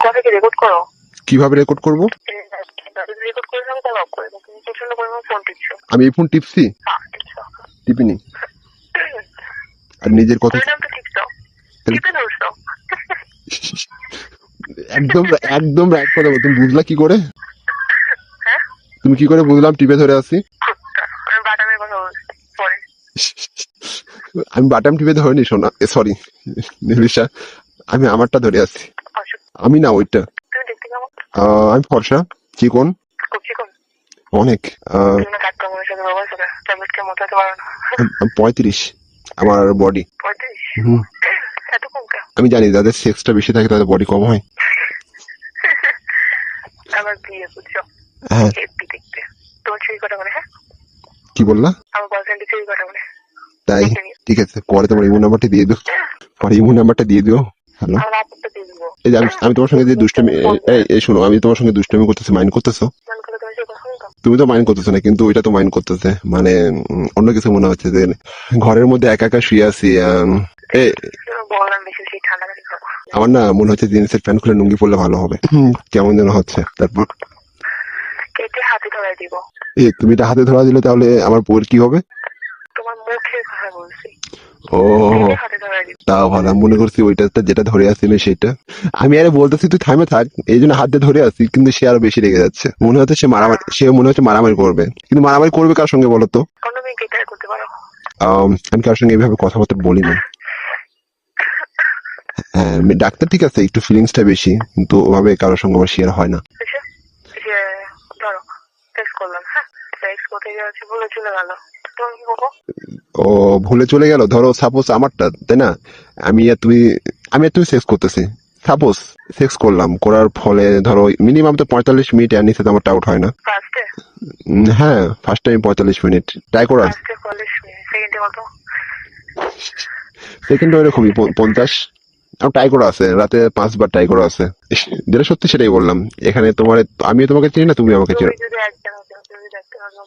কথা কি রেকর্ড করো? কিভাবে রেকর্ড করব? রেকর্ড করে আমি তাহলে অফ করে দাও। তুমি প্রচন্ড পরিমাণ ফোন টিপছো। আমি এই ফোন টিপছি? হ্যাঁ টিপছো। টিপিনি। আর নিজের কথা পরিণাম তো টিপছো, টিপে ধরছো। একদম একদম রাইট কথা বল। তুমি বুঝলা কি করে? হ্যাঁ তুমি কি করে বুঝলাম টিপে ধরে আছি? আমি বাদামের কথা বলছি পরে। আমি বাটাম টিপে ধরিনি শোনা, সরি নিলিশা, আমি আমারটা ধরে আছি। আমি না ওইটা। তুমি দেখতে কেমন? আমি ফর্সা, চিকন, খুব চিকন। অনেক। তুমি না কাটতে মনের সাথে বাবার সাথে ট্যাবলেট কে মোটাতে পারো না। 35 আমার বডি। 35? এত কম কেন? আমি জানি যাদের সেক্সটা বেশি থাকে তাদের বডি কম হয়। আবার বিয়ে বুঝছো? হ্যাঁ। হেপি দেখতে। তোমার ছবি কটা বলে? হ্যাঁ কি বললা? আমার বয়ফ্রেন্ডের ছবি কটা বলে? তাই ঠিক আছে, পরে তোমার ইমো নাম্বারটা দিয়ে দিও। পরে ইমো নাম্বারটা দিয়ে দিও। হ্যালো, আমার আপত্তি দিয়ে দিবো। এই যে আমি তোমার সঙ্গে যে দুষ্টামি, এই শোনো, আমি তোমার সঙ্গে দুষ্টামি করতেছি, মাইন্ড করতেছো? মনে করলে তোমার সাথে কথা বলতো? তুমি তো মাইন্ড করতেছো না, কিন্তু ওইটা তো মাইন্ড করতেছে, মানে অন্য কিছু মনে হচ্ছে যে ঘরের মধ্যে একা একা শুয়ে আছি। বললাম বেশি বেশি ঠান্ডা কাটি খাবো। আমার না মনে হচ্ছে জিন্সের প্যান্ট খুলে লুঙ্গি পরলে ভালো হবে, কেমন যেন হচ্ছে। তারপর কেটে হাতে ধরাই দিব। তুমি এটা হাতে ধরা দিলে তাহলে আমার বউয়ের কি হবে? তোমার মুখের কথা বলছি। ও কেটে হাতে ধরাই দিব। তাও ভালো, আমি মনে করছি ওইটাতে যেটা ধরে আছি আমি সেটা। আমি আরে বলতেছি তুই থামে থাক, এই জন্য হাত দিয়ে ধরে আছি, কিন্তু সে আরো বেশি রেগে যাচ্ছে। মনে হচ্ছে সে মনে হচ্ছে মারামারি করবে, কিন্তু মারামারি করবে কার সঙ্গে বলো তো? অন্য মেয়ে কেটে করতে পারো। আমি কার সঙ্গে এভাবে কথাবার্তা বলি না। হ্যাঁ ডাক্তার ঠিক আছে, একটু ফিলিংসটা বেশি, কিন্তু ওভাবে কারোর সঙ্গে আমার শেয়ার হয় না। যে ধরো সেক্স করলাম, হ্যাঁ সেক্স করতে যাচ্ছি ভুলে চলে গেল, তখন কি করবো? ও ভুলে চলে গেল, ধরো সাপোজ আমারটা, তাই না? আমি আর তুমি সেক্স করতেছি, সাপোজ সেক্স করলাম, করার ফলে ধরো মিনিমাম তো 45 মিনিট এর নিচে তো আমার টাউট হয় না। ফার্স্টে? হ্যাঁ ফার্স্ট টাইম 45 মিনিট ট্রাই করা। ফার্স্টে 40 মিনিট, সেকেন্ডে কত? সেকেন্ড ওইরকমই 50। আমার ট্রাই করা আছে, রাতে 5 বার ট্রাই করা আছে। যেটা সত্যি সেটাই বললাম। এখানে তোমার, আমিও তোমাকে চিনি না, তুমি আমাকে চিনো। তুমি যদি একজন হতো, তুমি দেখতে পারো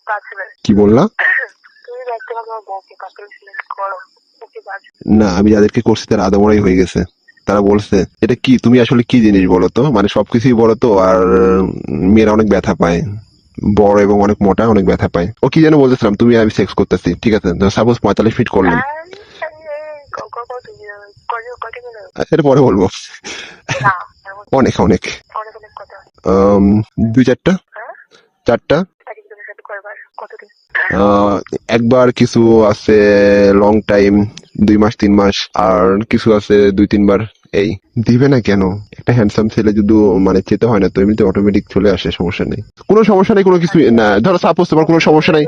পাচ্ছিলে। কি বললা? তুমি দেখতে পারো বউকে কাপড় সিলেক্ট করো, ওকে বাজ। না, আমি যাদেরকে করছি তারা আদমরাই হয়ে গেছে। তারা বলছে এটা কি, তুমি আসলে কি জিনিস বলো তো, মানে সবকিছুই বলো তো। আর মেয়েরা অনেক ব্যথা পায়, বড় এবং অনেক মোটা, অনেক ব্যথা পায়। ও কি যেন বলতেছিলাম, তুমি আমি সেক্স করতেছি, ঠিক আছে, সাপোজ 45 ফিট করলাম। এটা পরে বলবো। অনেক অনেক দুই চারটা, চারটা। একবার কিছু আছে লং টাইম, 2 মাস 3 মাস, আর কিছু আছে 2-3 বার। এই দিবে না কেন? একটা হ্যান্ডসাম ছেলে যদি মানে চেতে হয় না তো এমনিতে অটোমেটিক চলে আসে, সমস্যা নেই, কোনো সমস্যা নেই, কোনো কিছু না। ধরো সাপোজ তোমার কোনো সমস্যা নাই,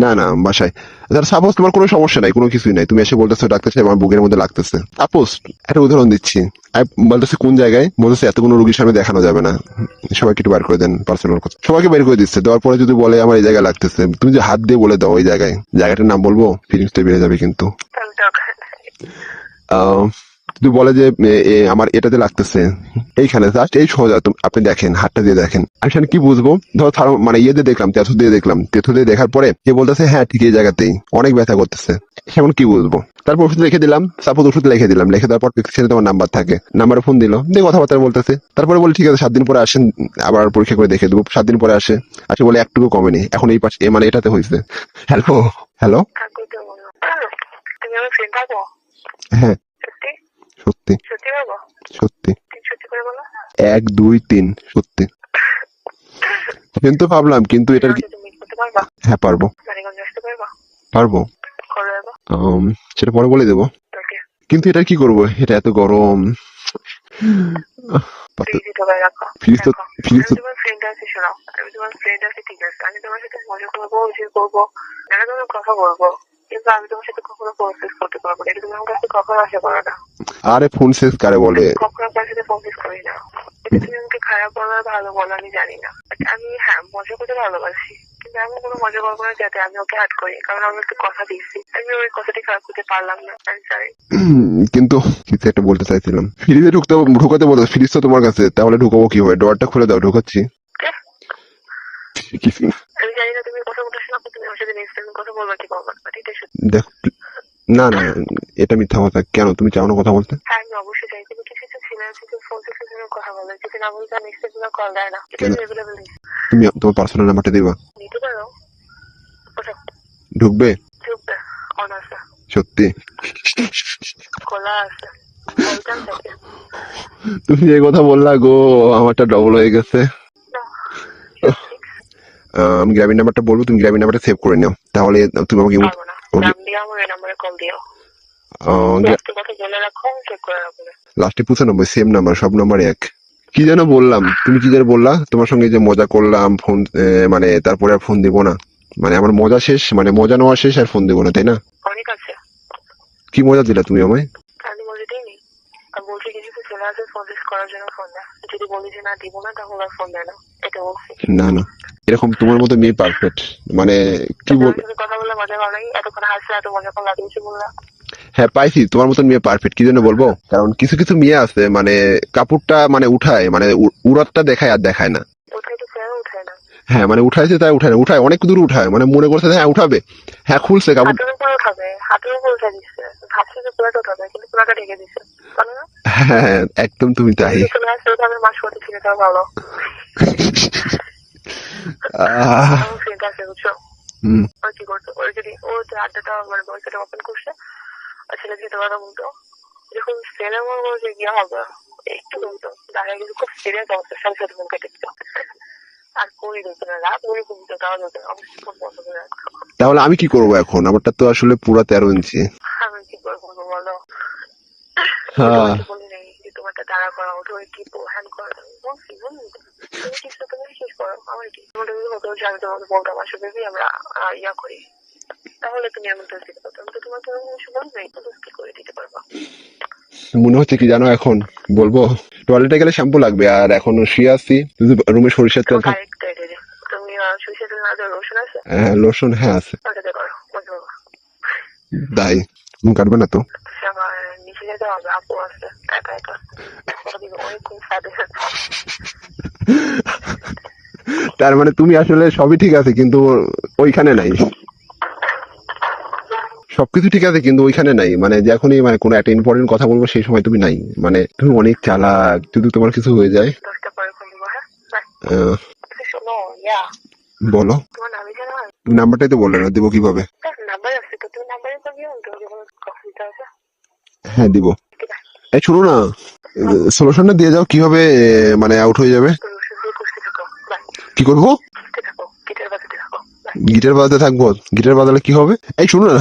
না না বাসায়, ধরো সাপোজ তোমার কোনো সমস্যা নাই, কোনো কিছুই নাই, তুমি এসে বলতেছো ডাক্তার সাহেব আমার বুকের মধ্যে লাগতেছে, সাপোজ একটা উদাহরণ দিচ্ছি। আমি বলতেছি কোন জায়গায়, বলতেছে এত কোনো রোগীর সামনে দেখানো যাবে না, সবাইকে একটু বার করে দেন, পার্সোনাল কথা। সবাইকে বের করে দিচ্ছে, দেওয়ার পরে যদি বলে আমার এই জায়গায় লাগতেছে, তুমি যে হাত দিয়ে বলে দাও ওই জায়গাটার নাম বলবো, ফিলিংসটা বেড়ে যাবে। কিন্তু যদি বলে যে আমার এটাতে লাগতেছে, এইখানে জাস্ট এই সোজা, আপনি দেখেন হাতটা দিয়ে দেখেন, আমি সেখানে কি বুঝবো? ধরো মানে ইয়ে দিয়ে দেখলাম, তেথু দিয়ে দেখলাম, তেথু দিয়ে দেখার পরে এ বলতেছে হ্যাঁ ঠিক এই জায়গাতেই অনেক ব্যথা করতেছে, সেমন কি বুঝবো? তারপর ওষুধ লিখে দিলাম, সাপোজ ওষুধ লিখে দিলাম, লিখে দেওয়ার পর পিক্সেলে তোমার নাম্বার থাকে, নাম্বারে ফোন দিল, দিয়ে কথাবার্তা বলতেছে। তারপরে বলি ঠিক আছে 7 দিন পরে আসেন, আবার পরীক্ষা করে দেখে দেবো। 7 দিন পরে আসে বলে একটুকু কমেনি, এখন এই পাশে মানে এটাতে হয়েছে। হ্যালো হ্যালো, তুমি আমার ফ্রেন্ড থাকো? হ্যাঁ সত্যি সত্যি সত্যি বলবো? সত্যি, সত্যি করে বলো। 1 2 3 সত্যি। কিন্তু ভাবলাম, কিন্তু এটার কি? হ্যাঁ পারবো, পারবো, সেটা পরে বলে দেবো। কিন্তু এটা কি করবো, এটা এত গরম। ফ্রিজ তো তোমার ফ্রেন্ড আছে, শোনাও, আমি তোমার ফ্রেন্ড আছে, ঠিক আছে, আমি তোমার সাথে মজা করবো, করবো, নানা তোমার কথা বলবো, কিন্তু আমি তোমার সাথে কখনো ফোন সেক্স করতে পারবো না, এটা তুমি আমার কাছে কখনো আশা করো না। আরে ফোন সেক্স কারে বলে? কখনো আপনার সাথে ফোন সেক্স করি না। এটা তুমি আমাকে খারাপ বলো না ভালো বলো আমি জানি না, আমি হ্যাঁ মজা করতে ভালোবাসি, কিন্তু আমি কোনো মজা করবো না যাতে আমি ওকে হার্ট করি, কারণ আমি একটু কথা দিয়েছি, আমি ওই কথাটি খারাপ করতে পারলাম না, আমি সরি। কিন্তু কিছু একটা বলতে চাইছিলাম, ফ্রিজে ঢুকাতে বলো, ফ্রিজ তো তোমার কাছে, তাহলে ঢুকাবো কি হয়? ডোরটা খুলে দাও, ঢুকাচ্ছি। কিছু আমি জানি না তুমি কথা বলতে শোনা, তুমি আমার সাথে নেক্সট টাইম কথা বলবা কি বলবা না, ঠিক আছে? দেখো, না না এটা মিথ্যা কথা, কেন তুমি চাও না কথা বলতে? হ্যাঁ আমি অবশ্যই চাই, তুমি কিছু ছেলে আছে যে ফোন থেকে কথা বলে, যদি না বলতে নেক্সট দিন কল দেয় না, কেন? এভেলেবল তুমি তোমার পার্সোনাল নাম্বারটা দিবা? নিতে পারো। ওটা ঢুকবে? ঢুকবে, অন আছে, সত্যি? খোলা আছে, বলতাম থাকে তুমি যে কথা বললা গো, আমারটা ডবল হয়ে গেছে। না। আমি গ্রামীণ নাম্বারটা বলবো, তুমি গ্রামীণ নাম্বারটা সেভ করে নাও, তাহলে তুমি আমাকে পারবো না, নাম দিয়ে আমার এই নাম্বারে কল দিও, একটা কথা বলে রাখো, চেক করে রাখবো। লাস্টে 95 সেম নাম্বার, সব নাম্বার এক। কি যেন বললাম, তুমি কি যেন বললা, তোমার সঙ্গে যে মজা করলাম ফোন, মানে তারপরে আর ফোন দেবো না, মানে আমার মজা শেষ, মানে মজা নেওয়া শেষ আর ফোন দেবো না, তাই না? অনেক আছে। কি মজা দিলা তুমি আমায়? আমি বলে দিইনি, আমি বলছি কিছু ছেলে আছে ফোন রিস করার জন্য ফোন দেয়, যদি বলি যে না দিব না তাহলে আর ফোন দেয় না, এটা বলছি। না না, এরকম তোমার মতো মেয়ে পারফেক্ট, মানে কি বল। কথা বললে মজা পাও নাই, এতক্ষণ হাসলে এত মজা কম লাগিয়েছি বললাম। হ্যাঁ পাইছি, তোমার মতন মেয়ে পারফেক্ট। কি জন্য বলবো, কারণ কিছু কিছু মেয়ে আছে মানে কাপড়টা মানে উঠায়, মানে উড়াতটা দেখায় আর দেখায় না। ওঠাই তো ফেরো উঠায় না, হ্যাঁ মানে উঠাইছে তাই উঠায় না, উঠায় অনেক দূর উঠায়, মানে মনে করছে হ্যাঁ উঠাবে, হ্যাঁ খুলছে কাপড়। হাতের উপর উঠাবে, হাতের উপর উঠে দিচ্ছে, ভাবছে যে পুরাটা উঠাবে কিন্তু পুরাটা ঢেকে দিচ্ছে, জানো না? হ্যাঁ একদম তুমি তাই। চলে আসছে ওঠাবে, মাসপতি ছিল তাও ভালো। আমার ফ্রেন্ড আছে বুঝছো, হুম। ও কি করতো, ওর যদি ও যে আড্ডাটা মানে বয়সটা ওপেন করছে, আর ছেলে যদি কথা বলতো, যখন ছেলে মনে করো যে গিয়ে হবে একটু বলতো, দাঁড়িয়ে কিন্তু খুব সিরিয়াস অবস্থা, সাথে সাথে মুখ কেটে দিত, আর কই দিত না, রাত করে ঘুমতো তাও দিত না, অবশ্যই ফোন বন্ধ করে রাখতো। তাহলে আমি কি করবো এখন, আমারটা তো আসলে পুরা 13 ইঞ্চি। আমি কি করবো বলো, হ্যাঁ বলি নাই যে তোমারটা দাঁড়া করা, ওঠো কি হ্যান্ড করে বলছি, বলি তুমি চেষ্টা তুমি শেষ করো, আমার কি মোটামুটি হতো যে আমি তোমাকে বলতাম আসলে বেবি আমরা ইয়া করি, তাহলে তুমি এমন দোষ দিতে পারতো, আমি তো তোমার কোনো কিছু বলবেই, তো দোষ কি করে দিতে পারবা? মনে হচ্ছে কি জানো, এখন বলবো টয়লেটে গেলে শ্যাম্পু লাগবে, আর এখন শুয়ে আসছি, রুমে সরিষার তেল থাকে। তুমি সরিষার তেল না দেওয়া রসুন আছে? হ্যাঁ লোশন হ্যাঁ আছে। ওটাতে করো, মজা পাবা। তাই তুমি কাটবে না তো? আমার নিচে যেতে হবে, আপু আছে একা একা, অনেকক্ষণ সাথে তার মানে তুমি আসলে সবই ঠিক আছে কিন্তু ওইখানে নাই, সবকিছু ঠিক আছে কিন্তু ওইখানে নাই, মানে যখনই মানে কোনো একটা ইম্পর্টেন্ট কথা বলবো সেই সময় তুমি নাই, মানে তুমি অনেক চালাক, যদি তোমার কিছু হয়ে যায়। 10টা পরে ফোন দিবো, হ্যাঁ বাই। আহ, শোনো ইয়া, বলো। তোমার নামই জানো? তুমি নাম্বারটাই তো বললে না, দেবো কিভাবে? নাম্বার আছে তো, তুমি নাম্বারে তো গিয়ে যখন কফি দিতে আছে। হ্যাঁ দিব। এই শুনো না, সলিউশনটা দিয়ে যাও কিভাবে মানে আউট হয়ে যাবে। রসুন দিয়ে কুষতে থাকো, বাই। কি করবো? কুষতে থাকো, গিটার বাজাতে থাকো, বাই। গিটার বাজাতে থাকবো? গিটার বাজালে কি হবে? এই শুনো না,